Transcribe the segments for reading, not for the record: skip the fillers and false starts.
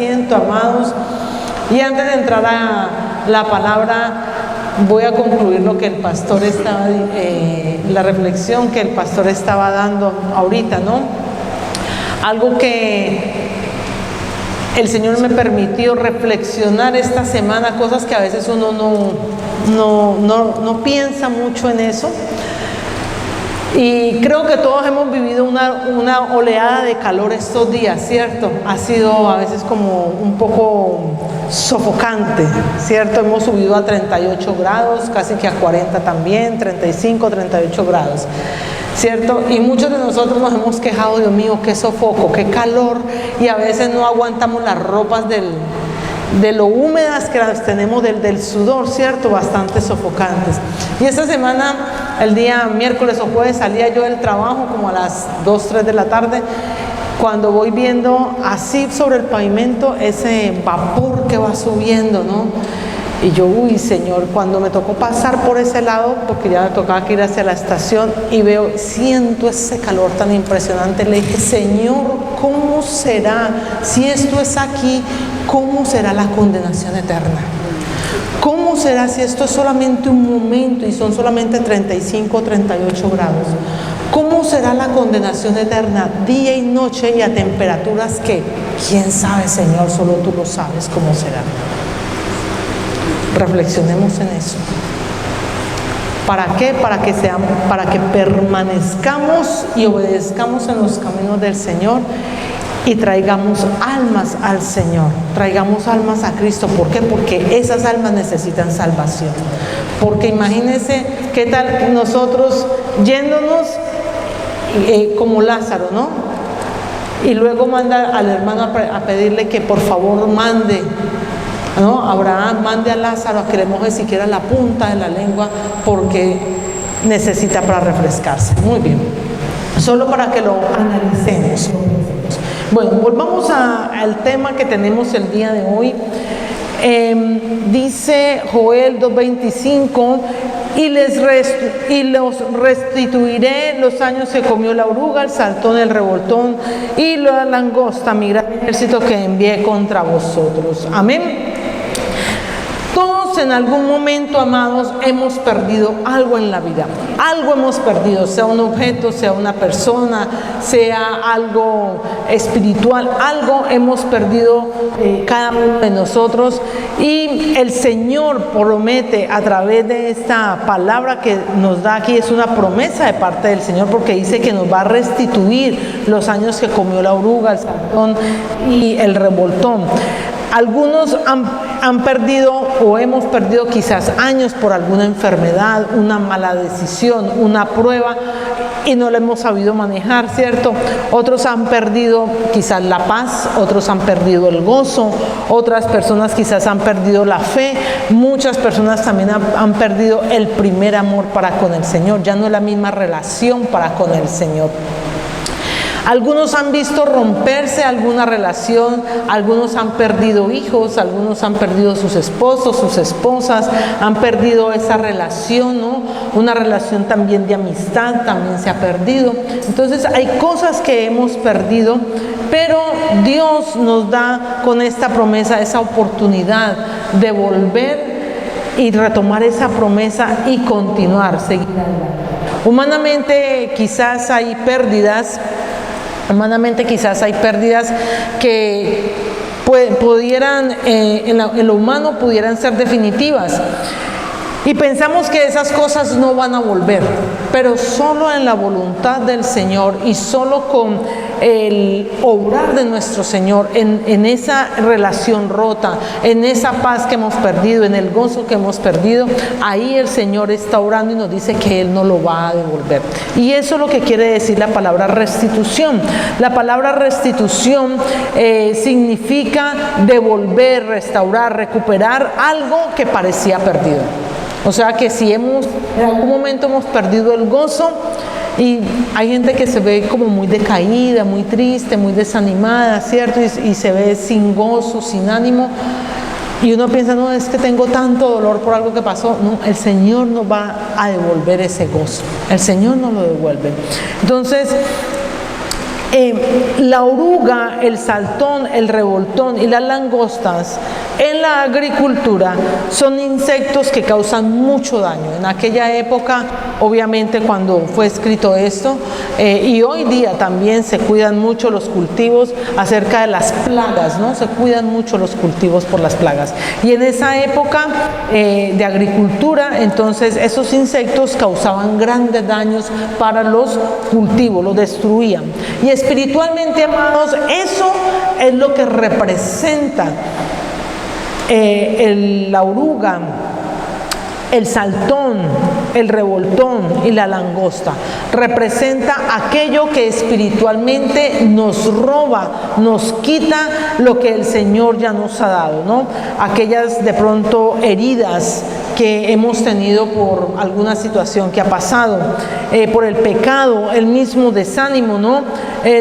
asiento, amados. Y antes de entrar a la palabra, voy a concluir lo que el pastor estaba, la reflexión que el pastor estaba dando ahorita, ¿no? Algo que el Señor me permitió reflexionar esta semana, cosas que a veces uno no piensa mucho en eso. Y creo que todos hemos vivido una oleada de calor estos días, ¿cierto? Ha sido a veces como un poco sofocante, ¿cierto? Hemos subido a 38 grados, casi que a 40 también, 35, 38 grados, ¿cierto? Y muchos de nosotros nos hemos quejado, Dios mío, qué sofoco, qué calor, y a veces no aguantamos las ropas de lo húmedas que las tenemos del sudor, ¿cierto? Bastante sofocantes. Y esta semana, el día miércoles o jueves, salía yo del trabajo como a las 2, 3 de la tarde, cuando voy viendo así sobre el pavimento ese vapor que va subiendo, ¿no? Y yo, uy, Señor, cuando me tocó pasar por ese lado, porque ya me tocaba que ir hacia la estación, y siento ese calor tan impresionante, le dije, Señor, ¿cómo será? Si esto es aquí, ¿cómo será la condenación eterna? ¿Cómo será si esto es solamente un momento y son solamente 35 o 38 grados? ¿Cómo será la condenación eterna día y noche y a temperaturas que, quién sabe, Señor, solo tú lo sabes cómo será? Reflexionemos en eso. ¿Para qué? Para que permanezcamos y obedezcamos en los caminos del Señor y traigamos almas al Señor, traigamos almas a Cristo. ¿Por qué? Porque esas almas necesitan salvación. Porque imagínense qué tal nosotros yéndonos como Lázaro, ¿no? Y luego manda al hermano a pedirle que por favor mande, ¿no? Abraham mande a Lázaro a que le moje siquiera la punta de la lengua porque necesita para refrescarse. Muy bien, solo para que lo analicemos. Bueno, volvamos al tema que tenemos el día de hoy. Dice Joel 2:25, y los restituiré los años que comió la oruga, el saltón, el revoltón y la langosta, mi gran ejército que envié contra vosotros. Amén. Todos en algún momento, amados, hemos perdido algo en la vida. Algo hemos perdido, sea un objeto, sea una persona, sea algo espiritual. Algo hemos perdido cada uno de nosotros. Y el Señor promete a través de esta palabra que nos da aquí, es una promesa de parte del Señor, porque dice que nos va a restituir los años que comió la oruga, el saltón y el revoltón. Algunos han perdido o hemos perdido quizás años por alguna enfermedad, una mala decisión, una prueba y no la hemos sabido manejar, ¿cierto? Otros han perdido quizás la paz, otros han perdido el gozo, otras personas quizás han perdido la fe, muchas personas también han perdido el primer amor para con el Señor, ya no es la misma relación para con el Señor. Algunos han visto romperse alguna relación, algunos han perdido hijos, algunos han perdido sus esposos, sus esposas, han perdido esa relación, ¿no? Una relación también de amistad también se ha perdido. Entonces hay cosas que hemos perdido, pero Dios nos da con esta promesa esa oportunidad de volver y retomar esa promesa y continuar, seguir adelante. Humanamente quizás hay pérdidas que pudieran, en lo humano pudieran ser definitivas. Y pensamos que esas cosas no van a volver, pero solo en la voluntad del Señor y solo con el obrar de nuestro Señor en esa relación rota, en esa paz que hemos perdido, en el gozo que hemos perdido, ahí el Señor está obrando y nos dice que Él no lo va a devolver. Y eso es lo que quiere decir la palabra restitución. La palabra restitución significa devolver, restaurar, recuperar algo que parecía perdido. O sea que si en algún momento hemos perdido el gozo, y hay gente que se ve como muy decaída, muy triste, muy desanimada, ¿cierto? Y se ve sin gozo, sin ánimo, y uno piensa, no, es que tengo tanto dolor por algo que pasó. No, el Señor nos va a devolver ese gozo, el Señor nos lo devuelve. Entonces, La oruga, el saltón, el revoltón y las langostas en la agricultura son insectos que causan mucho daño. En aquella época, obviamente cuando fue escrito esto, y hoy día también se cuidan mucho los cultivos acerca de las plagas, ¿no? Se cuidan mucho los cultivos por las plagas. Y en esa época de agricultura, entonces esos insectos causaban grandes daños para los cultivos, los destruían. Y espiritualmente, amados, eso es lo que representa la oruga, el saltón, el revoltón y la langosta. Representa aquello que espiritualmente nos roba, nos quita lo que el Señor ya nos ha dado, ¿no? Aquellas de pronto heridas que hemos tenido por alguna situación que ha pasado, por el pecado, el mismo desánimo, ¿no?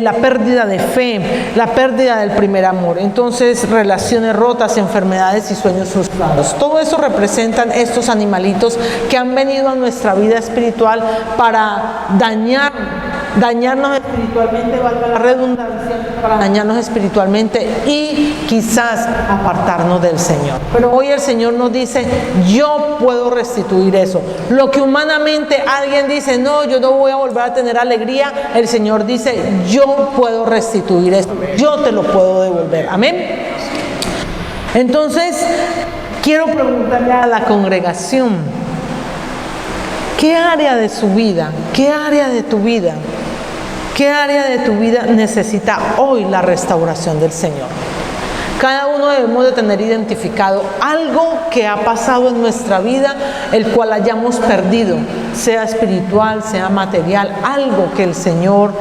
La pérdida de fe, la pérdida del primer amor. Entonces, relaciones rotas, enfermedades y sueños frustrados. Todo eso representan estos animalitos que han venido a nuestra vida espiritual para dañarnos espiritualmente, valga la redundancia, para dañarnos espiritualmente y quizás apartarnos del Señor. Pero hoy el Señor nos dice, yo puedo restituir eso. Lo que humanamente alguien dice, no, yo no voy a volver a tener alegría, el Señor dice, yo puedo restituir eso, yo te lo puedo devolver. Amén. Entonces, quiero preguntarle a la congregación, ¿qué área de su vida, qué área de tu vida, qué área de tu vida necesita hoy la restauración del Señor? Cada uno debemos de tener identificado algo que ha pasado en nuestra vida, el cual hayamos perdido, sea espiritual, sea material, algo que el Señor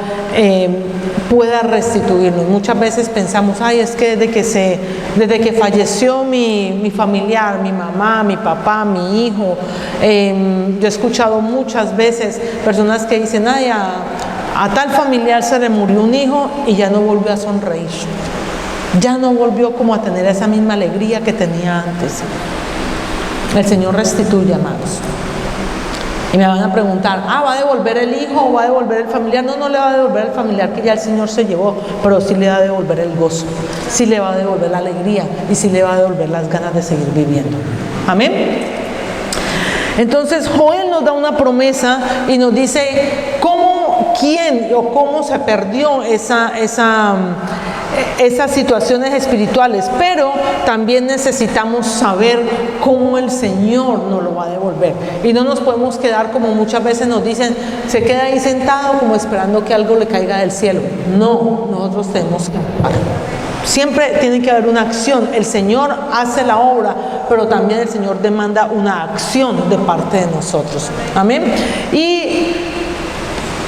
pueda restituirnos. Muchas veces pensamos, ay, es que desde que falleció mi familiar, mi mamá, mi papá, mi hijo, yo he escuchado muchas veces personas que dicen, ay, a tal familiar se le murió un hijo y ya no volvió a sonreír. Ya no volvió como a tener esa misma alegría que tenía antes. El Señor restituye, amados. Y me van a preguntar, ¿va a devolver el hijo o va a devolver el familiar? No, no le va a devolver el familiar que ya el Señor se llevó, pero sí le va a devolver el gozo, sí le va a devolver la alegría y sí le va a devolver las ganas de seguir viviendo. Amén. Entonces Joel nos da una promesa y nos dice quién o cómo se perdió esas situaciones espirituales, pero también necesitamos saber cómo el Señor nos lo va a devolver. Y no nos podemos quedar como muchas veces nos dicen, se queda ahí sentado como esperando que algo le caiga del cielo. No, nosotros tenemos que actuar. Siempre tiene que haber una acción. El Señor hace la obra, pero también el Señor demanda una acción de parte de nosotros. Amén. Y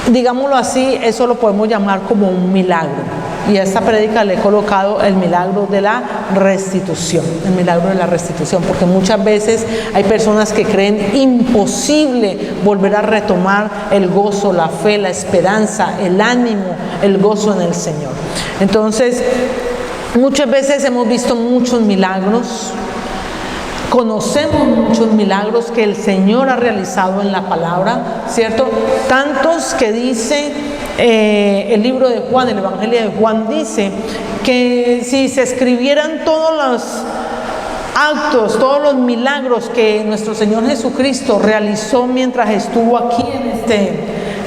digámoslo así, eso lo podemos llamar como un milagro. Y a esta prédica le he colocado el milagro de la restitución, el milagro de la restitución, porque muchas veces hay personas que creen imposible volver a retomar el gozo, la fe, la esperanza, el ánimo, el gozo en el Señor. Entonces, muchas veces hemos visto muchos milagros, conocemos muchos milagros que el Señor ha realizado en la palabra, ¿cierto? Tantos que dice el libro de Juan, el Evangelio de Juan dice que si se escribieran todos los actos, todos los milagros que nuestro Señor Jesucristo realizó mientras estuvo aquí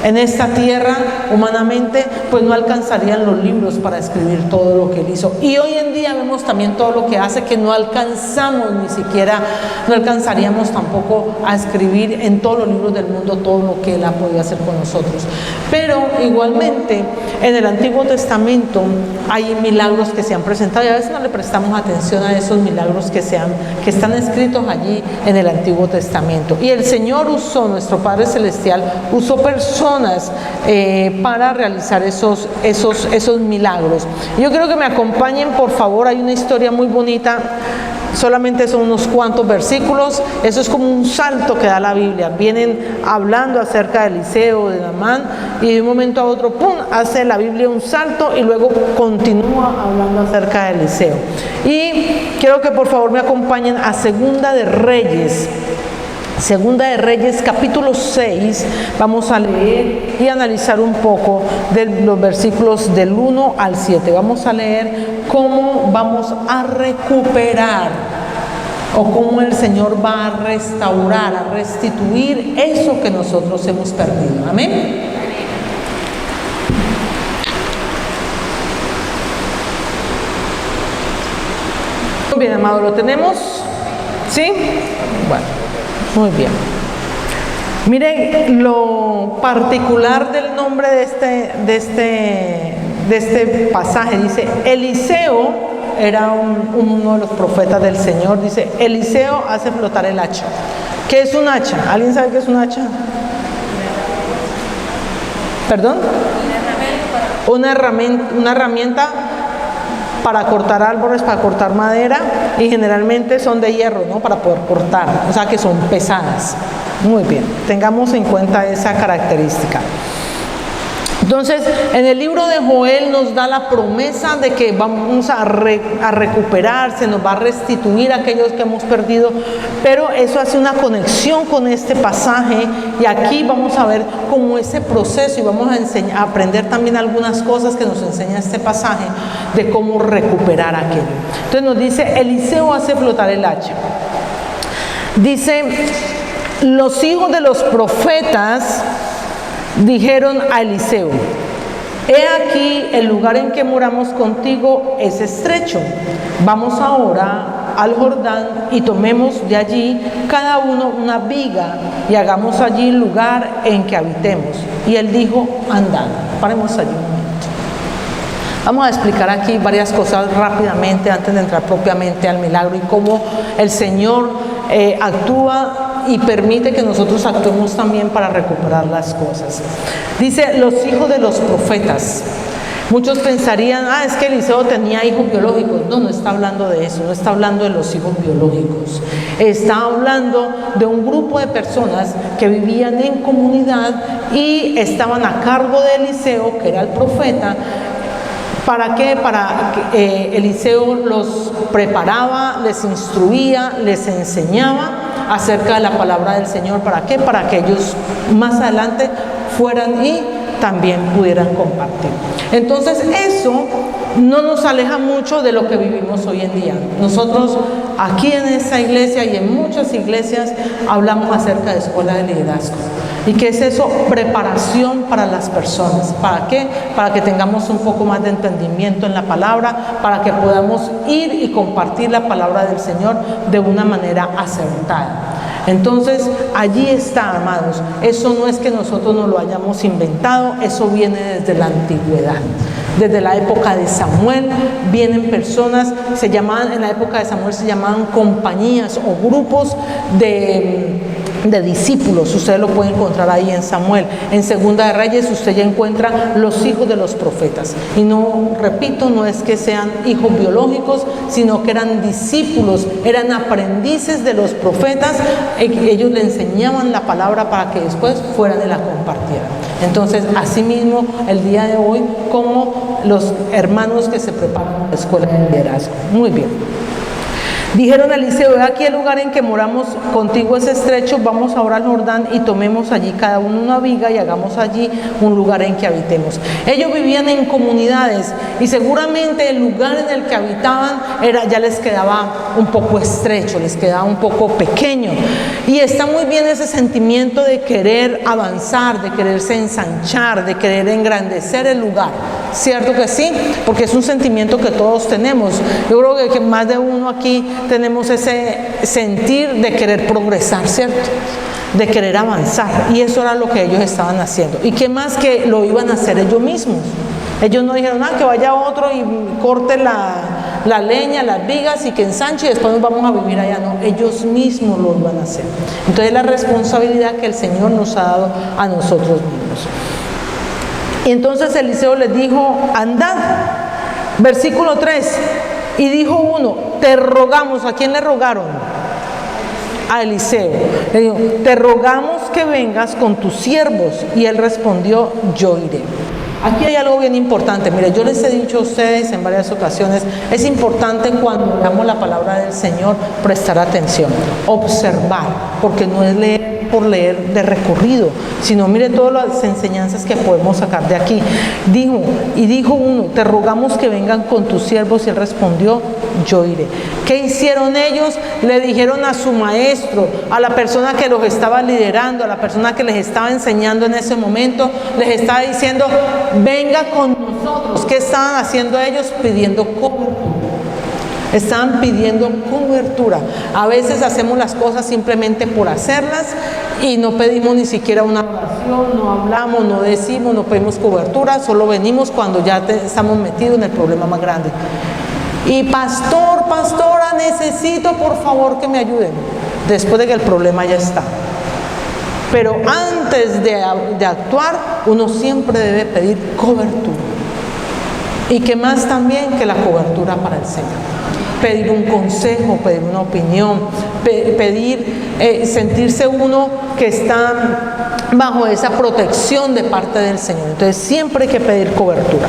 en esta tierra humanamente, pues no alcanzarían los libros para escribir todo lo que Él hizo. Y hoy en día vemos también todo lo que hace, que no alcanzamos ni siquiera, no alcanzaríamos tampoco a escribir en todos los libros del mundo todo lo que Él ha podido hacer con nosotros. Pero igualmente en el Antiguo Testamento hay milagros que se han presentado y a veces no le prestamos atención a esos milagros que están escritos allí en el Antiguo Testamento. Y el Señor usó, nuestro Padre Celestial usó personas para realizar esos milagros. Yo quiero que me acompañen, por favor. Hay una historia muy bonita, solamente son unos cuantos versículos. Eso es como un salto que da la Biblia. Vienen hablando acerca de Eliseo, de Naamán, y de un momento a otro, ¡pum!, hace la Biblia un salto y luego continúa hablando acerca de Eliseo. Y quiero que por favor me acompañen a Segunda de Reyes, Segunda de Reyes, capítulo 6, vamos a leer y analizar un poco de los versículos del 1 al 7. Vamos a leer cómo vamos a recuperar o cómo el Señor va a restaurar, a restituir eso que nosotros hemos perdido. Amén. Muy bien, amado, ¿lo tenemos? ¿Sí? Bueno. Muy bien. Miren lo particular del nombre de este pasaje. Dice, Eliseo era uno de los profetas del Señor. Dice, Eliseo hace flotar el hacha. ¿Qué es un hacha? ¿Alguien sabe qué es un hacha? ¿Perdón? Una herramienta para cortar árboles, para cortar madera, y generalmente son de hierro, ¿no? Para poder cortar, o sea que son pesadas. Muy bien, tengamos en cuenta esa característica. Entonces, en el libro de Joel nos da la promesa de que vamos a recuperar, se nos va a restituir aquellos que hemos perdido, pero eso hace una conexión con este pasaje, y aquí vamos a ver cómo ese proceso, y vamos a aprender también algunas cosas que nos enseña este pasaje de cómo recuperar aquello. Entonces nos dice, Eliseo hace flotar el hacha. Dice, los hijos de los profetas dijeron a Eliseo, he aquí el lugar en que moramos contigo es estrecho, vamos ahora al Jordán y tomemos de allí cada uno una viga y hagamos allí lugar en que habitemos. Y él dijo, andad. Paremos allí un momento. Vamos a explicar aquí varias cosas rápidamente antes de entrar propiamente al milagro y cómo el Señor actúa y permite que nosotros actuemos también para recuperar las cosas. Dice, los hijos de los profetas. Muchos pensarían, es que Eliseo tenía hijos biológicos. No, no está hablando de eso, no está hablando de los hijos biológicos. Está hablando de un grupo de personas que vivían en comunidad y estaban a cargo de Eliseo, que era el profeta. ¿Para qué? Para que Eliseo los preparaba, les instruía, les enseñaba acerca de la palabra del Señor. ¿Para qué? Para que ellos más adelante fueran y también pudieran compartir. Entonces eso no nos aleja mucho de lo que vivimos hoy en día. Nosotros aquí en esta iglesia y en muchas iglesias hablamos acerca de escuela de liderazgo. ¿Y qué es eso? Preparación para las personas. ¿Para qué? Para que tengamos un poco más de entendimiento en la palabra, para que podamos ir y compartir la palabra del Señor de una manera acertada. Entonces, allí está, amados. Eso no es que nosotros nos lo hayamos inventado, eso viene desde la antigüedad. Desde la época de Samuel vienen personas, en la época de Samuel se llamaban compañías o grupos de discípulos. Usted lo puede encontrar ahí en Samuel. En Segunda de Reyes usted ya encuentra los hijos de los profetas. Y no, repito, no es que sean hijos biológicos, sino que eran discípulos, eran aprendices de los profetas. Ellos le enseñaban la palabra para que después fueran y la compartieran. Entonces, asimismo, el día de hoy, como los hermanos que se preparan para la escuela de liderazgo. Muy bien. Dijeron a Eliseo, ve aquí el lugar en que moramos contigo es estrecho, vamos ahora al Jordán y tomemos allí cada uno una viga y hagamos allí un lugar en que habitemos. Ellos vivían en comunidades y seguramente el lugar en el que habitaban ya les quedaba un poco estrecho, les quedaba un poco pequeño. Y está muy bien ese sentimiento de querer avanzar, de quererse ensanchar, de querer engrandecer el lugar. ¿Cierto que sí? Porque es un sentimiento que todos tenemos. Yo creo que más de uno aquí tenemos ese sentir de querer progresar, ¿cierto? De querer avanzar. Y eso era lo que ellos estaban haciendo. ¿Y qué más que lo iban a hacer ellos mismos? Ellos no dijeron, que vaya otro y corte la leña, las vigas y que ensanche y después nos vamos a vivir allá. No, ellos mismos lo iban a hacer. Entonces la responsabilidad que el Señor nos ha dado a nosotros mismos. Y entonces Eliseo les dijo, andad. Versículo 3. Y dijo uno, te rogamos. ¿A quién le rogaron? A Eliseo. Le dijo, te rogamos que vengas con tus siervos. Y él respondió, yo iré. Aquí hay algo bien importante. Mire, yo les he dicho a ustedes en varias ocasiones, es importante cuando leamos la palabra del Señor prestar atención, observar, porque no es leer por leer de recorrido, sino mire todas las enseñanzas que podemos sacar de aquí. Dijo uno, te rogamos que vengan con tus siervos, y él respondió, yo iré. ¿Qué hicieron ellos? Le dijeron a su maestro, a la persona que los estaba liderando, a la persona que les estaba enseñando en ese momento, les estaba diciendo, venga con nosotros. ¿Qué estaban haciendo ellos? Pidiendo cobertura. Estaban pidiendo cobertura. A veces hacemos las cosas simplemente por hacerlas y no pedimos ni siquiera una oración, no hablamos, no decimos, no pedimos cobertura, solo venimos cuando ya estamos metidos en el problema más grande. Y pastora, necesito por favor que me ayuden, después de que el problema ya está. Pero antes de actuar, uno siempre debe pedir cobertura. Y que más también que la cobertura para el Señor. Pedir un consejo, pedir una opinión, sentirse uno que está bajo esa protección de parte del Señor. Entonces siempre hay que pedir cobertura.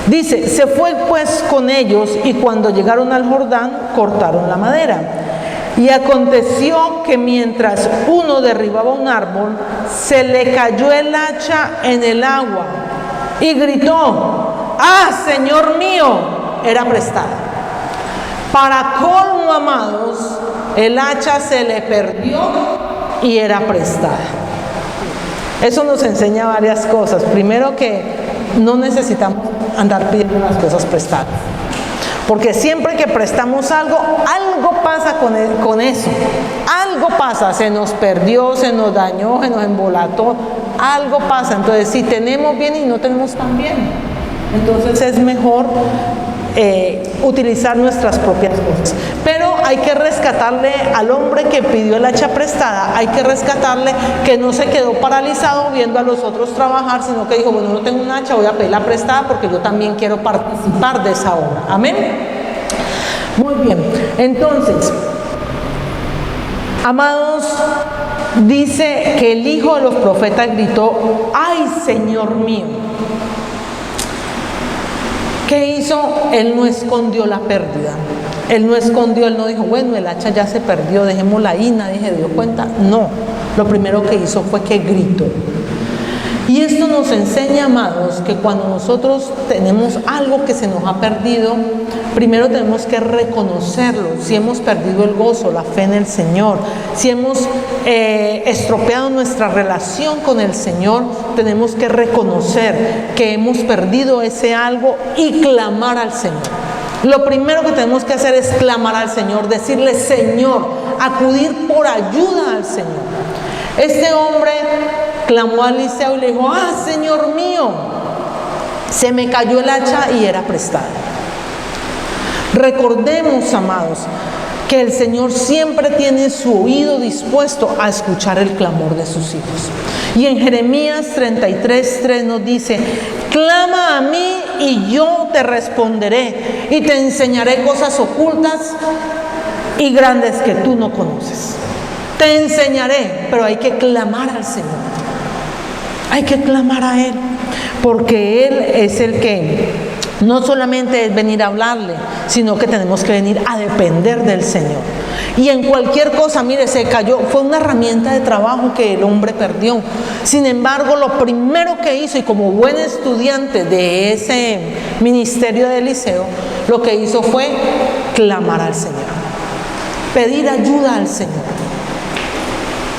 Dice, se fue pues con ellos, y cuando llegaron al Jordán, cortaron la madera. Y aconteció que mientras uno derribaba un árbol, se le cayó el hacha en el agua y gritó, ¡ah, Señor mío! Era prestada. Para colmo, amados, el hacha se le perdió y era prestada. Eso nos enseña varias cosas. Primero, que no necesitamos andar pidiendo las cosas prestadas. Porque siempre que prestamos algo, algo pasa con eso. Algo pasa, se nos perdió, se nos dañó, se nos embolató. Algo pasa. Entonces, si tenemos bien y no tenemos tan bien, entonces es mejor utilizar nuestras propias cosas. Pero hay que rescatarle al hombre que pidió el hacha prestada, hay que rescatarle que no se quedó paralizado viendo a los otros trabajar, sino que dijo, bueno, no tengo un hacha, voy a pedirla prestada porque yo también quiero participar de esa obra. Amén. Muy bien, entonces, amados, dice que el hijo de los profetas gritó, ¡ay, Señor mío! ¿Qué hizo? Él no escondió la pérdida. Él no escondió, él no dijo, bueno, el hacha ya se perdió, dejémosla ahí, nadie se dio cuenta. No, lo primero que hizo fue que gritó. Y esto nos enseña, amados, que cuando nosotros tenemos algo que se nos ha perdido, primero tenemos que reconocerlo. Si hemos perdido el gozo, la fe en el Señor, si hemos estropeado nuestra relación con el Señor, tenemos que reconocer que hemos perdido ese algo y clamar al Señor. Lo primero que tenemos que hacer es clamar al Señor, decirle, Señor, acudir por ayuda al Señor. Este hombre clamó a Eliseo y le dijo, ¡ah, Señor mío! Se me cayó el hacha y era prestada. Recordemos, amados, que el Señor siempre tiene su oído dispuesto a escuchar el clamor de sus hijos. Y en Jeremías 33:3 nos dice, clama a mí y yo te responderé y te enseñaré cosas ocultas y grandes que tú no conoces. Te enseñaré, pero hay que clamar al Señor. Hay que clamar a Él, porque Él es el que no solamente es venir a hablarle, sino que tenemos que venir a depender del Señor. Y en cualquier cosa, mire, se cayó, fue una herramienta de trabajo que el hombre perdió. Sin embargo, lo primero que hizo, y como buen estudiante de ese ministerio de Eliseo, lo que hizo fue clamar al Señor, pedir ayuda al Señor,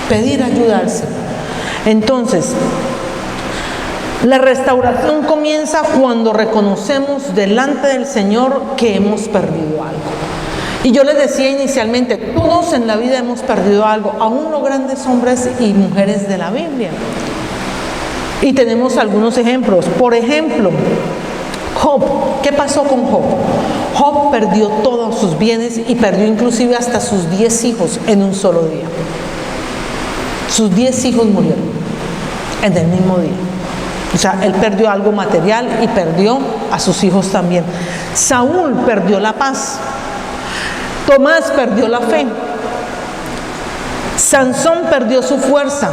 pedir ayuda al Señor. Entonces, la restauración comienza cuando reconocemos delante del Señor que hemos perdido algo. Y yo les decía inicialmente, todos en la vida hemos perdido algo, aún los grandes hombres y mujeres de la Biblia. Y tenemos algunos ejemplos. Por ejemplo, Job. ¿Qué pasó con Job? Job perdió todos sus bienes y perdió inclusive hasta sus 10 hijos en un solo día. Sus 10 hijos murieron en el mismo día. O sea, él perdió algo material y perdió a sus hijos también. Saúl perdió la paz. Tomás perdió la fe. Sansón perdió su fuerza.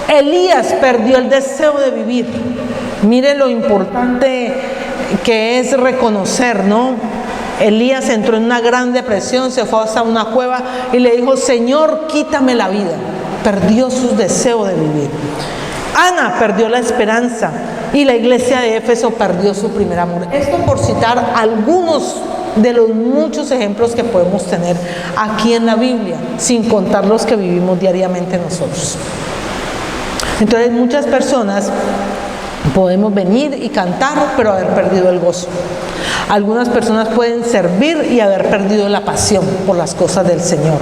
Elías perdió el deseo de vivir. Mire lo importante que es reconocer, ¿no? Elías entró en una gran depresión, se fue hasta una cueva y le dijo: Señor, quítame la vida. Perdió sus deseos de vivir. Ana perdió la esperanza y la iglesia de Éfeso perdió su primer amor. Esto por citar algunos de los muchos ejemplos que podemos tener aquí en la Biblia, sin contar los que vivimos diariamente nosotros. Entonces, muchas personas podemos venir y cantar, pero haber perdido el gozo. Algunas personas pueden servir y haber perdido la pasión por las cosas del Señor.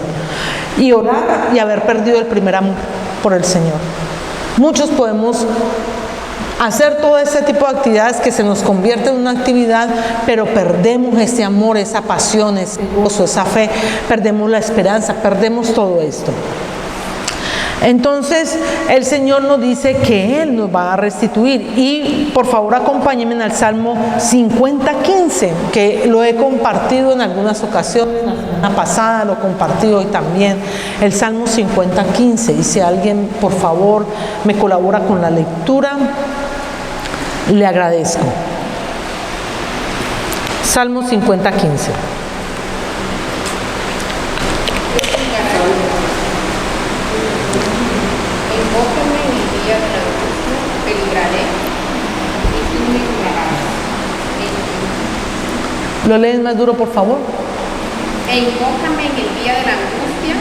Y orar y haber perdido el primer amor por el Señor. Muchos podemos hacer todo ese tipo de actividades que se nos convierte en una actividad, pero perdemos ese amor, esa pasión, ese gozo, esa fe, perdemos la esperanza, perdemos todo esto. Entonces el Señor nos dice que Él nos va a restituir. Y por favor acompáñenme al Salmo 50:15, que lo he compartido en algunas ocasiones. La semana pasada lo compartí hoy también. El Salmo 50:15. Y si alguien por favor me colabora con la lectura, le agradezco. Salmo 50:15. Invócame en el día de la angustia, te libraré, y tú me librarás. ¿Lo lees más duro, por favor? E invócame en el día de la angustia,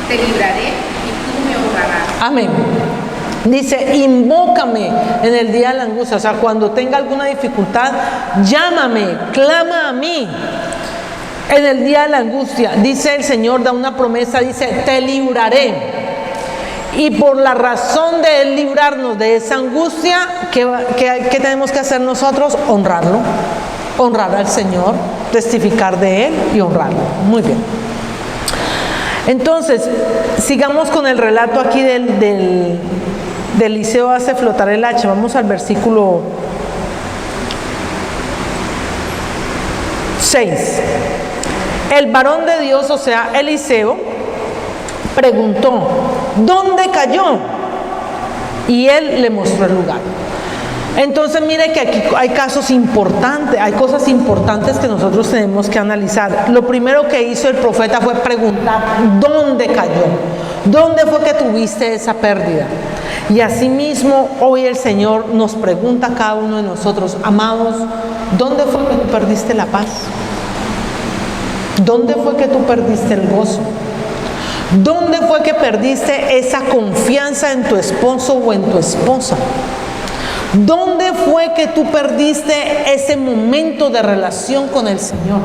te libraré, y tú me honrarás. Amén. Dice: invócame en el día de la angustia. O sea, cuando tenga alguna dificultad, llámame, clama a mí. En el día de la angustia, dice el Señor, da una promesa, dice: te libraré. Y por la razón de Él librarnos de esa angustia, ¿qué tenemos que hacer nosotros? Honrarlo, honrar al Señor, testificar de Él y honrarlo. Muy bien. Entonces, sigamos con el relato aquí del Eliseo hace flotar el hacha. Vamos al versículo 6. El varón de Dios, o sea, Eliseo, preguntó: ¿dónde cayó? Y él le mostró el lugar. Entonces mire que aquí hay casos importantes, hay cosas importantes que nosotros tenemos que analizar. Lo primero que hizo el profeta fue preguntar: ¿dónde cayó? ¿Dónde fue que tuviste esa pérdida? Y asimismo hoy el Señor nos pregunta a cada uno de nosotros: amados, ¿dónde fue que tú perdiste la paz? ¿Dónde fue que tú perdiste el gozo? ¿Dónde fue que perdiste esa confianza en tu esposo o en tu esposa? ¿Dónde fue que tú perdiste ese momento de relación con el Señor?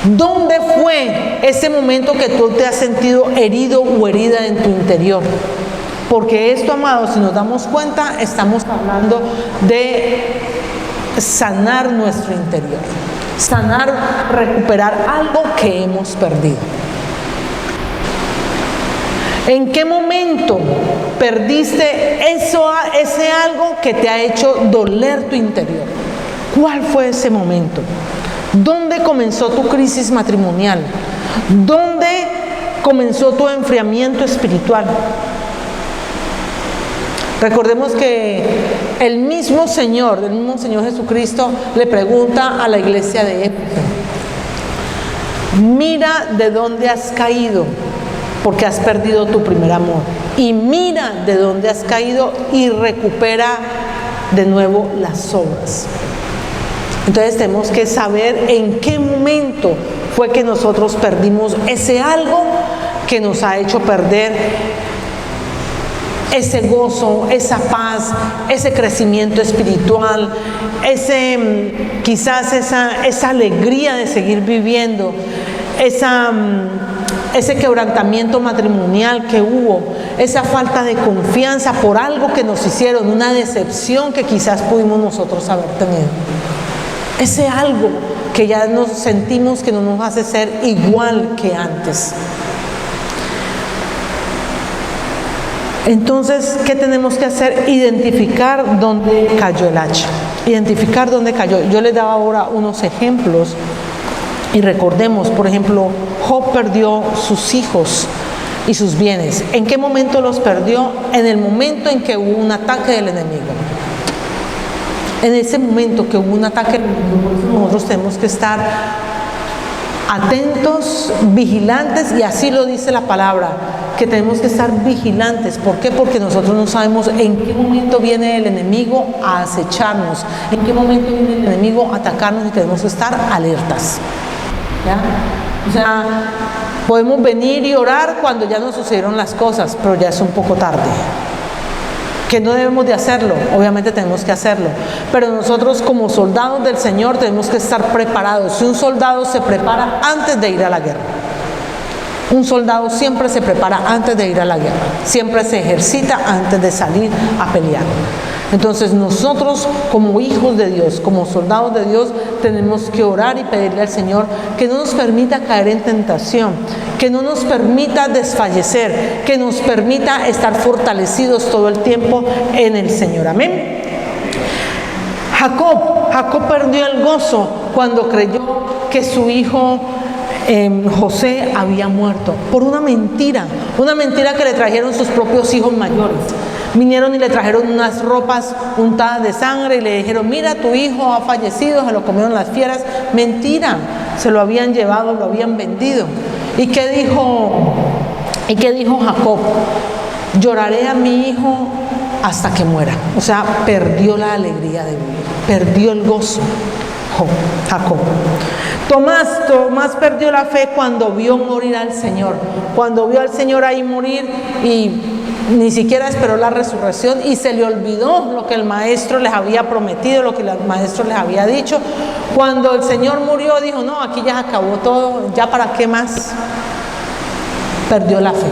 ¿Dónde fue ese momento que tú te has sentido herido o herida en tu interior? Porque esto, amados, si nos damos cuenta, estamos hablando de sanar nuestro interior. Sanar, recuperar algo que hemos perdido. ¿En qué momento perdiste ese algo que te ha hecho doler tu interior? ¿Cuál fue ese momento? ¿Dónde comenzó tu crisis matrimonial? ¿Dónde comenzó tu enfriamiento espiritual? Recordemos que el mismo Señor Jesucristo le pregunta a la iglesia de Éfeso: mira de dónde has caído, porque has perdido tu primer amor. Y mira de dónde has caído y recupera de nuevo las obras. Entonces tenemos que saber en qué momento fue que nosotros perdimos ese algo que nos ha hecho perder ese gozo, esa paz, ese crecimiento espiritual, quizás esa alegría de seguir viviendo, ese quebrantamiento matrimonial que hubo, esa falta de confianza por algo que nos hicieron, una decepción que quizás pudimos nosotros haber tenido. Ese algo que ya nos sentimos que no nos hace ser igual que antes. Entonces, ¿qué tenemos que hacer? Identificar dónde cayó el hacha. Identificar dónde cayó. Yo les daba ahora unos ejemplos. Y recordemos, por ejemplo, Job perdió sus hijos y sus bienes. ¿En qué momento los perdió? En el momento en que hubo un ataque del enemigo. En ese momento que hubo un ataque, nosotros tenemos que estar atentos, vigilantes, y así lo dice la palabra, que tenemos que estar vigilantes. ¿Por qué? Porque nosotros no sabemos en qué momento viene el enemigo a acecharnos, en qué momento viene el enemigo a atacarnos, y tenemos que estar alertas. ¿Ya? O sea, podemos venir y orar cuando ya nos sucedieron las cosas, pero ya es un poco tarde. Que no debemos de hacerlo, obviamente tenemos que hacerlo, pero nosotros como soldados del Señor tenemos que estar preparados. Si un soldado se prepara antes de ir a la guerra, un soldado siempre se prepara antes de ir a la guerra, siempre se ejercita antes de salir a pelear. Entonces nosotros como hijos de Dios, como soldados de Dios, tenemos que orar y pedirle al Señor que no nos permita caer en tentación, que no nos permita desfallecer, que nos permita estar fortalecidos todo el tiempo en el Señor. Amén. Jacob perdió el gozo cuando creyó que su hijo José había muerto por una mentira que le trajeron sus propios hijos mayores. Vinieron y le trajeron unas ropas untadas de sangre y le dijeron: mira, tu hijo ha fallecido, se lo comieron las fieras. Mentira, se lo habían llevado, lo habían vendido. ¿Y qué dijo Jacob? Lloraré a mi hijo hasta que muera. O sea, perdió la alegría de vivir, perdió el gozo. Jacob. Tomás perdió la fe cuando vio morir al Señor, cuando vio al Señor ahí morir, y ni siquiera esperó la resurrección, y se le olvidó lo que el maestro les había prometido, lo que el maestro les había dicho. Cuando el Señor murió, dijo: no, aquí ya acabó todo, ya para qué más. Perdió la fe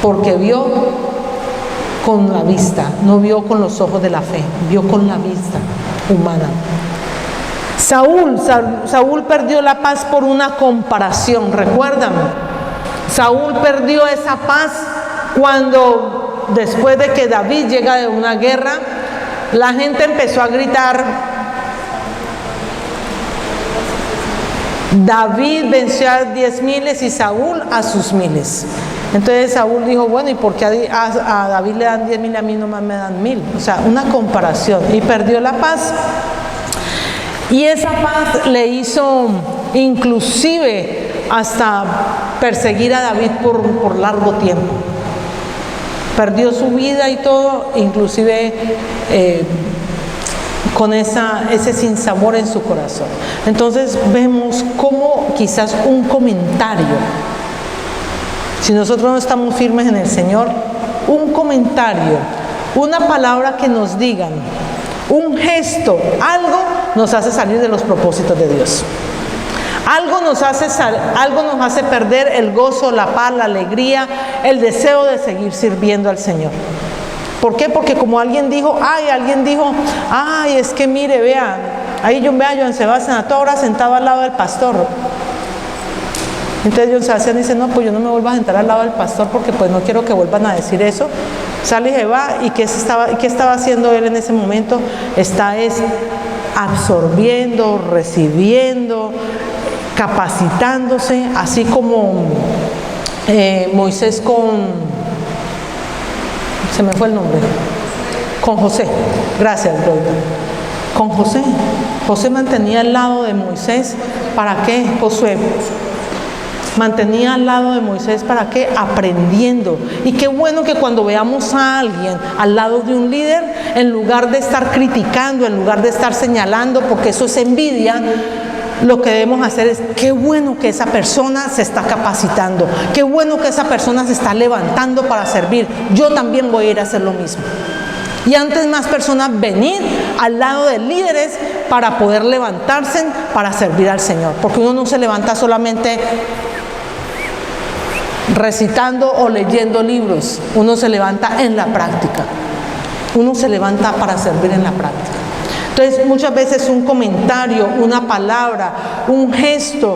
porque vio con la vista, no vio con los ojos de la fe, vio con la vista humana. Saúl perdió la paz por una comparación. ¿Recuerdan? Saúl perdió esa paz cuando, después de que David llega de una guerra, la gente empezó a gritar: David venció a 10,000 y Saúl a sus 1,000. Entonces Saúl dijo: bueno, ¿y por qué a David le dan 10,000 y a mí nomás me dan 1,000? O sea, una comparación, y perdió la paz. Y esa paz le hizo inclusive hasta perseguir a David por largo tiempo. Perdió su vida y todo, inclusive con ese sinsabor en su corazón. Entonces vemos cómo quizás un comentario, si nosotros no estamos firmes en el Señor, un comentario, una palabra que nos digan, un gesto, algo nos hace salir de los propósitos de Dios. Algo nos hace perder el gozo, la paz, la alegría, el deseo de seguir sirviendo al Señor. ¿Por qué? Porque como alguien dijo, es que mire, vea, ahí Joan Sebastián a toda hora sentado al lado del pastor. Entonces Joan Sebastián dice: no, pues yo no me vuelvo a sentar al lado del pastor porque pues no quiero que vuelvan a decir eso. Sale y se va. ¿Y qué estaba haciendo él en ese momento? Está absorbiendo, recibiendo, capacitándose, así como Moisés se me fue el nombre, con José. Gracias, Gloria. Con José mantenía al lado de Moisés. ¿Para qué? Josué mantenía al lado de Moisés. ¿Para qué? Aprendiendo. Y qué bueno que cuando veamos a alguien al lado de un líder, en lugar de estar criticando, en lugar de estar señalando, porque eso es envidia, lo que debemos hacer es: qué bueno que esa persona se está capacitando, qué bueno que esa persona se está levantando para servir, yo también voy a ir a hacer lo mismo. Y antes más personas venir al lado de líderes para poder levantarse para servir al Señor, porque uno no se levanta solamente recitando o leyendo libros, uno se levanta en la práctica, uno se levanta para servir en la práctica. Entonces muchas veces un comentario, una palabra, un gesto,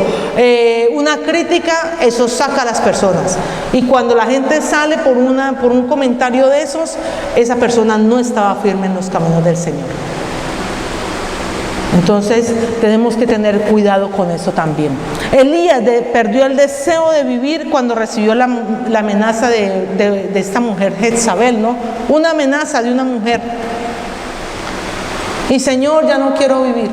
una crítica, eso saca a las personas. Y cuando la gente sale por un comentario de esos, esa persona no estaba firme en los caminos del Señor. Entonces tenemos que tener cuidado con eso también. Elías perdió el deseo de vivir cuando recibió la amenaza de esta mujer Jezabel, ¿no? Una amenaza de una mujer. Y Señor, ya no quiero vivir.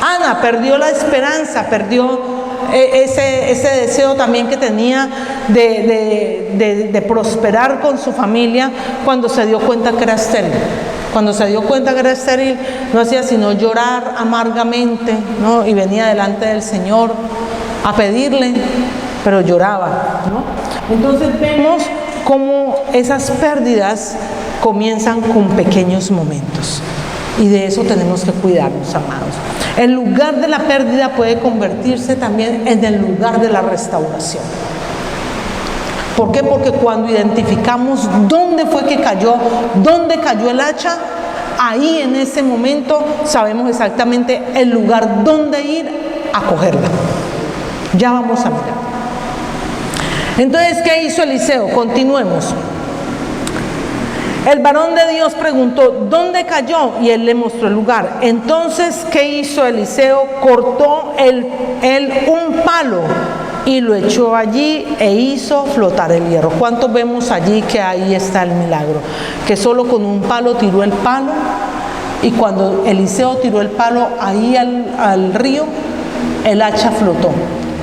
Ana perdió la esperanza, perdió ese deseo también que tenía de prosperar con su familia cuando se dio cuenta que era estéril. Cuando se dio cuenta que era estéril, no hacía sino llorar amargamente, ¿no? Y venía delante del Señor a pedirle, pero lloraba, ¿no? Entonces vemos cómo esas pérdidas comienzan con pequeños momentos. Y de eso tenemos que cuidarnos, amados. El lugar de la pérdida puede convertirse también en el lugar de la restauración. ¿Por qué? Porque cuando identificamos dónde fue que cayó, dónde cayó el hacha, ahí en ese momento sabemos exactamente el lugar donde ir a cogerla. Ya vamos a mirar. Entonces, ¿qué hizo Eliseo? Continuemos. El varón de Dios preguntó, ¿dónde cayó? Y él le mostró el lugar. Entonces, ¿qué hizo Eliseo? Cortó él un palo y lo echó allí e hizo flotar el hierro. ¿Cuántos vemos allí que ahí está el milagro? Que solo con un palo tiró el palo, y cuando Eliseo tiró el palo ahí al río, el hacha flotó.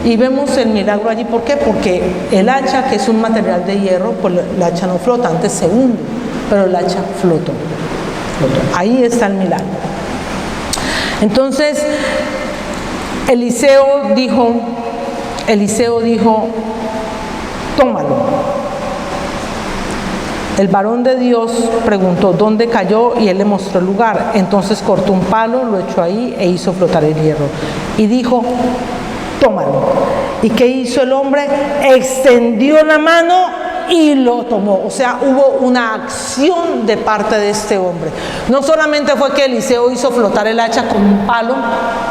Y vemos el milagro allí. ¿Por qué? Porque el hacha, que es un material de hierro, pues el hacha no flota, antes se hunde, pero el hacha flotó. Ahí está el milagro. Entonces Eliseo dijo, tómalo. El varón de Dios preguntó dónde cayó y él le mostró el lugar. Entonces cortó un palo, lo echó ahí e hizo flotar el hierro. Y dijo, tómalo. ¿Y qué hizo el hombre? Extendió la mano y lo tomó. O sea, hubo una acción de parte de este hombre. No solamente fue que Eliseo hizo flotar el hacha con un palo,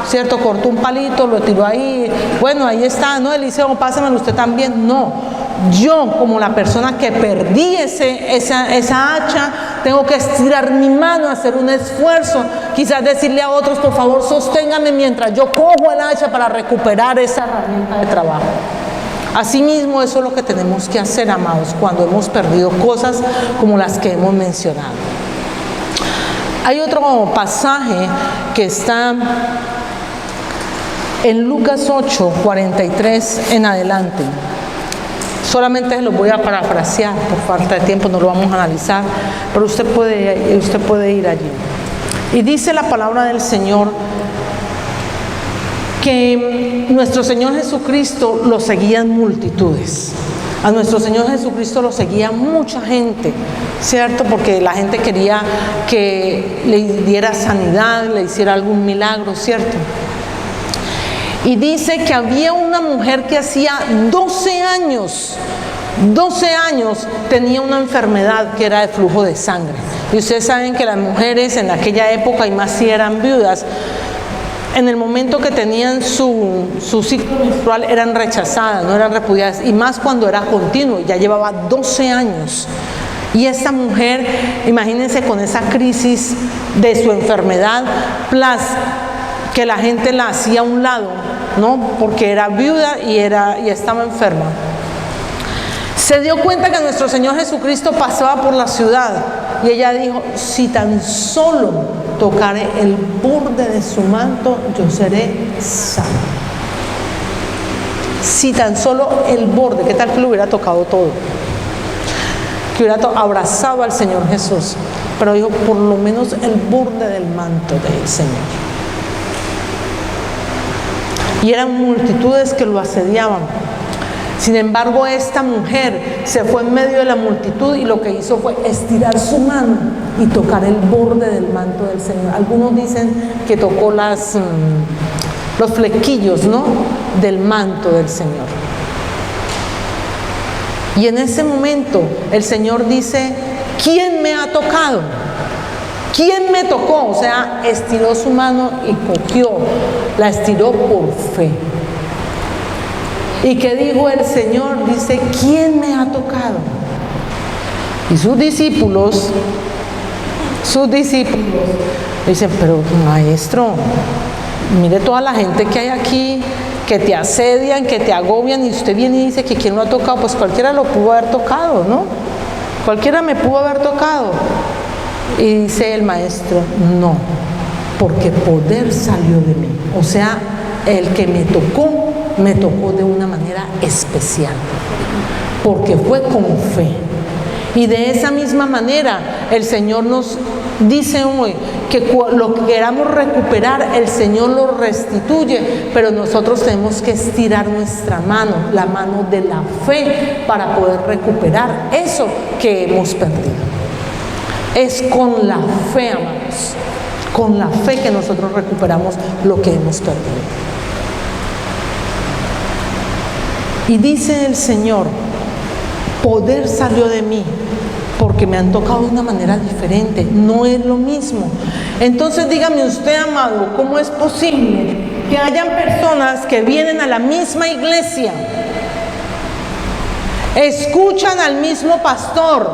¿cierto? Cortó un palito, lo tiró ahí. Bueno, ahí está, ¿no? Eliseo, pásamelo usted también. No. Yo, como la persona que perdí esa hacha, tengo que estirar mi mano, hacer un esfuerzo, quizás decirle a otros, por favor, sosténgame mientras yo cojo el hacha para recuperar esa herramienta de trabajo. Asimismo, eso es lo que tenemos que hacer, amados, cuando hemos perdido cosas como las que hemos mencionado. Hay otro pasaje que está en Lucas 8, 43 en adelante. Solamente lo voy a parafrasear, por falta de tiempo no lo vamos a analizar, pero usted puede ir allí. Y dice la palabra del Señor que nuestro Señor Jesucristo lo seguían multitudes. A nuestro Señor Jesucristo lo seguía mucha gente, ¿cierto? Porque la gente quería que le diera sanidad, le hiciera algún milagro, ¿cierto? Y dice que había una mujer que hacía 12 años tenía una enfermedad que era de flujo de sangre. Y ustedes saben que las mujeres en aquella época, y más si eran viudas, en el momento que tenían su ciclo menstrual eran rechazadas, no eran repudiadas, y más cuando era continuo, ya llevaba 12 años. Y esta mujer, imagínense con esa crisis de su enfermedad, plus que la gente la hacía a un lado, ¿no? Porque era viuda y estaba enferma. Se dio cuenta que nuestro Señor Jesucristo pasaba por la ciudad y ella dijo, si tan solo tocaré el borde de su manto, yo seré sana. Si tan solo el borde, ¿qué tal que lo hubiera tocado todo? Que hubiera abrazado al Señor Jesús, pero dijo, por lo menos el borde del manto del Señor. Y eran multitudes que lo asediaban. Sin embargo, esta mujer se fue en medio de la multitud y lo que hizo fue estirar su mano y tocar el borde del manto del Señor. Algunos dicen que tocó los flequillos, ¿no?, del manto del Señor. Y en ese momento el Señor dice, ¿quién me ha tocado? ¿Quién me tocó? O sea, estiró su mano y cogió, la estiró por fe. ¿Y qué dijo el Señor? Dice, ¿quién me ha tocado? Y sus discípulos dicen, pero maestro, mire toda la gente que hay aquí, que te asedian, que te agobian, y usted viene y dice que quién lo ha tocado. Pues cualquiera lo pudo haber tocado, ¿no? Cualquiera me pudo haber tocado. Y dice el maestro, no, porque poder salió de mí. O sea, el que me tocó de una manera especial, porque fue con fe. Y de esa misma manera el Señor nos dice hoy que lo que queramos recuperar, el Señor lo restituye, pero nosotros tenemos que estirar nuestra mano, la mano de la fe, para poder recuperar eso que hemos perdido. Es con la fe, amados, con la fe que nosotros recuperamos lo que hemos perdido. Y dice el Señor, poder salió de mí, porque me han tocado de una manera diferente, no es lo mismo. Entonces dígame usted, amado, ¿cómo es posible que hayan personas que vienen a la misma iglesia, escuchan al mismo pastor,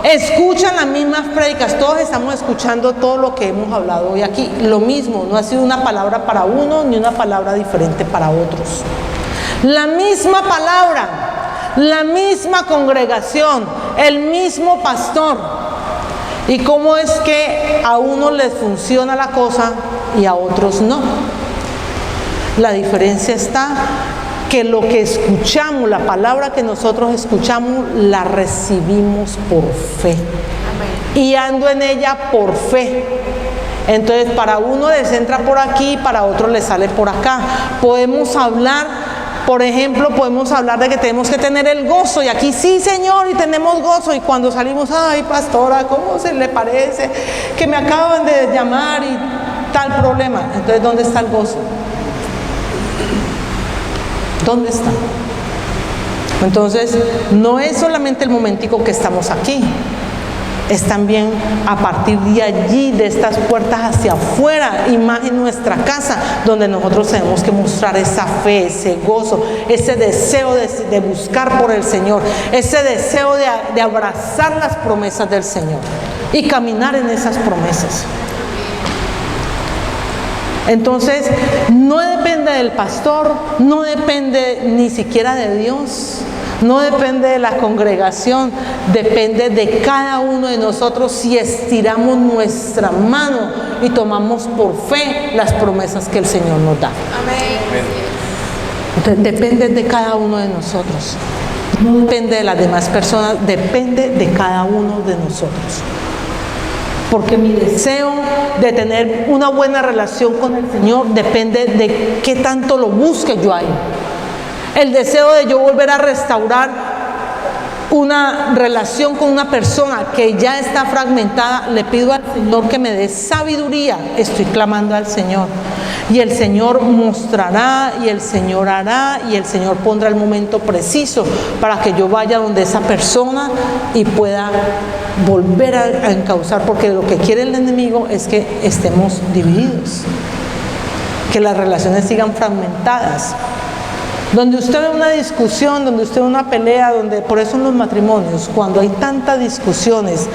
escuchan las mismas prédicas, todos estamos escuchando todo lo que hemos hablado hoy aquí, lo mismo, no ha sido una palabra para uno ni una palabra diferente para otros, la misma palabra, la misma congregación, el mismo pastor? ¿Y cómo es que a unos les funciona la cosa y a otros no? La diferencia está que lo que escuchamos, la palabra que nosotros escuchamos, la recibimos por fe. Amén. Y ando en ella por fe. Entonces para uno les entra por aquí, para otro les sale por acá. Podemos hablar, por ejemplo, podemos hablar de que tenemos que tener el gozo, y aquí sí, Señor, y tenemos gozo, y cuando salimos, ay, pastora, ¿cómo se le parece que me acaban de llamar y tal problema? Entonces, ¿dónde está el gozo? ¿Dónde está? Entonces, no es solamente el momentico que estamos aquí, es también a partir de allí, de estas puertas hacia afuera, y más en nuestra casa, donde nosotros tenemos que mostrar esa fe, ese gozo, ese deseo de buscar por el Señor, ese deseo de abrazar las promesas del Señor y caminar en esas promesas. Entonces, no depende del pastor, no depende ni siquiera de Dios, no depende de la congregación, depende de cada uno de nosotros si estiramos nuestra mano y tomamos por fe las promesas que el Señor nos da. Amén. Entonces, depende de cada uno de nosotros, no depende de las demás personas, depende de cada uno de nosotros. Porque mi deseo de tener una buena relación con el Señor depende de qué tanto lo busque yo ahí. El deseo de yo volver a restaurar una relación con una persona que ya está fragmentada, le pido al Señor que me dé sabiduría. Estoy clamando al Señor, y el Señor mostrará, y el Señor hará, y el Señor pondrá el momento preciso para que yo vaya donde esa persona y pueda volver a encauzar, porque lo que quiere el enemigo es que estemos divididos, que las relaciones sigan fragmentadas. Donde usted ve una discusión, donde usted ve una pelea, donde, por eso en los matrimonios, cuando hay tantas discusiones,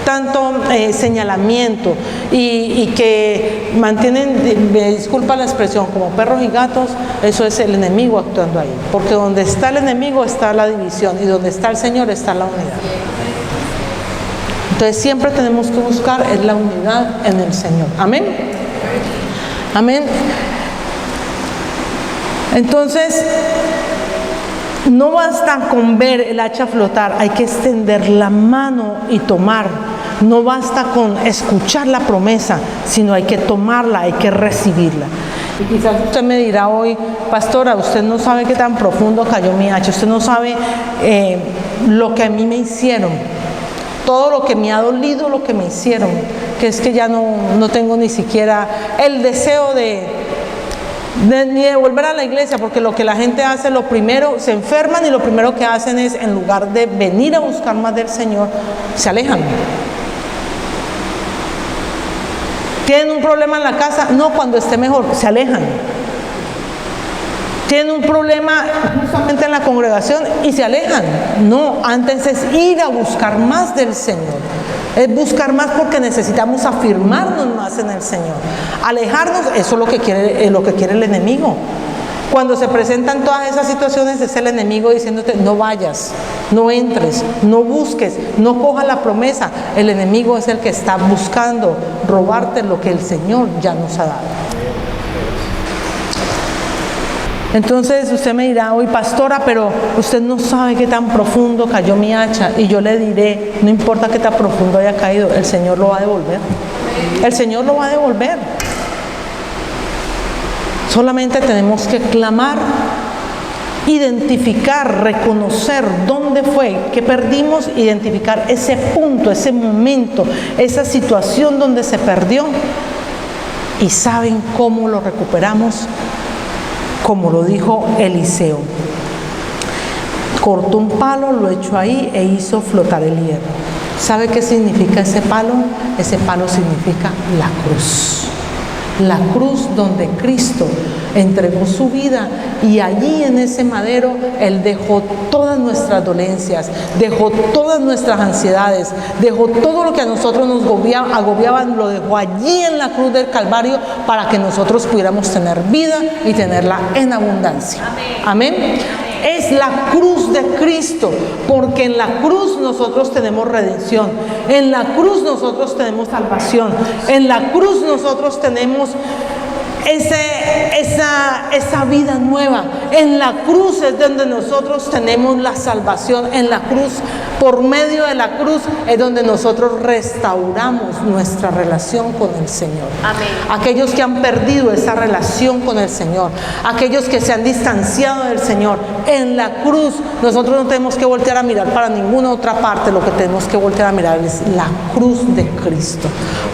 tanto señalamiento y que mantienen, me disculpa la expresión, como perros y gatos, eso es el enemigo actuando ahí. Porque donde está el enemigo está la división, y donde está el Señor está la unidad. Entonces siempre tenemos que buscar es la unidad en el Señor. Amén. Amén. Entonces, no basta con ver el hacha flotar, hay que extender la mano y tomar. No basta con escuchar la promesa, sino hay que tomarla, hay que recibirla. Y quizás usted me dirá hoy, pastora, usted no sabe qué tan profundo cayó mi hacha, usted no sabe lo que a mí me hicieron, todo lo que me ha dolido, lo que me hicieron, que es que ya no tengo ni siquiera el deseo ni de volver a la iglesia, porque lo que la gente hace, lo primero, se enferman y lo primero que hacen es, en lugar de venir a buscar más del Señor, se alejan. ¿Tienen un problema en la casa? No, cuando esté mejor, se alejan. ¿Tienen un problema justamente en la congregación y se alejan? No, antes es ir a buscar más del Señor. Es buscar más porque necesitamos afirmarnos más en el Señor. Alejarnos, eso es lo que quiere el enemigo. Cuando se presentan todas esas situaciones, es el enemigo diciéndote: no vayas, no entres, no busques, no cojas la promesa. El enemigo es el que está buscando robarte lo que el Señor ya nos ha dado. Entonces usted me dirá hoy: pastora, pero usted no sabe qué tan profundo cayó mi hacha. Y yo le diré: no importa qué tan profundo haya caído, el Señor lo va a devolver. El Señor lo va a devolver. Solamente tenemos que clamar, identificar, reconocer dónde fue que perdimos, identificar ese punto, ese momento, esa situación donde se perdió. ¿Y saben cómo lo recuperamos? Como lo dijo Eliseo: cortó un palo, lo echó ahí e hizo flotar el hierro. ¿Sabe qué significa ese palo? Ese palo significa la cruz. La cruz donde Cristo entregó su vida, y allí en ese madero Él dejó todas nuestras dolencias, dejó todas nuestras ansiedades, dejó todo lo que a nosotros nos agobiaban, lo dejó allí en la cruz del Calvario para que nosotros pudiéramos tener vida y tenerla en abundancia. Amén. Es la cruz de Cristo, porque en la cruz nosotros tenemos redención, en la cruz nosotros tenemos salvación, en la cruz nosotros tenemos esa vida nueva. En la cruz es donde nosotros tenemos la salvación. En la cruz, por medio de la cruz, es donde nosotros restauramos nuestra relación con el Señor. Amén. Aquellos que han perdido esa relación con el Señor, aquellos que se han distanciado del Señor, en la cruz nosotros no tenemos que voltear a mirar para ninguna otra parte. Lo que tenemos que voltear a mirar es la cruz de Cristo,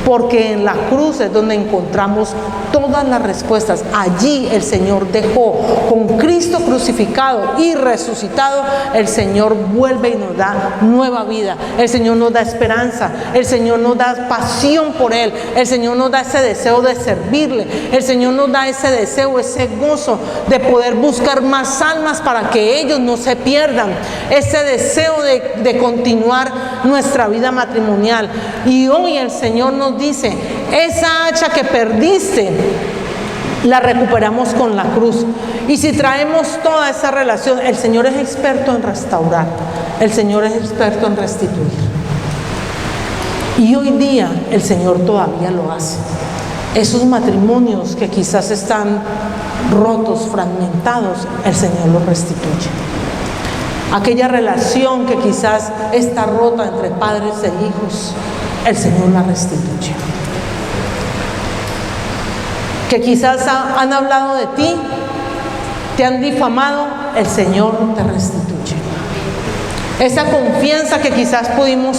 porque en la cruz es donde encontramos todas las respuestas. Allí el Señor dejó, con Cristo crucificado y resucitado, el Señor vuelve y nos da nueva vida. El Señor nos da esperanza, el Señor nos da pasión por Él, el Señor nos da ese deseo de servirle, el Señor nos da ese deseo, ese gozo de poder buscar más almas para que ellos no se pierdan, ese deseo de continuar nuestra vida matrimonial. Y hoy el Señor nos dice: esa hacha que perdiste la recuperamos con la cruz. Y si traemos toda esa relación, el Señor es experto en restaurar, el Señor es experto en restituir. Y hoy día el Señor todavía lo hace. Esos matrimonios que quizás están rotos, fragmentados, el Señor los restituye. Aquella relación que quizás está rota entre padres e hijos, el Señor la restituye. Que quizás han hablado de ti, te han difamado, el Señor te restituye. Esa confianza que quizás pudimos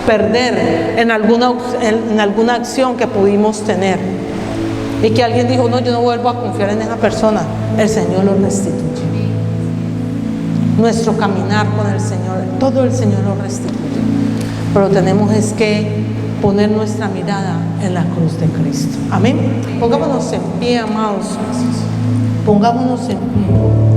perder en alguna acción que pudimos tener, y que alguien dijo: no, yo no vuelvo a confiar en esa persona, el Señor lo restituye. Nuestro caminar con el Señor, todo el Señor lo restituye. Pero tenemos es que poner nuestra mirada en la cruz de Cristo. Amén. Pongámonos en pie, amados. Pongámonos en pie.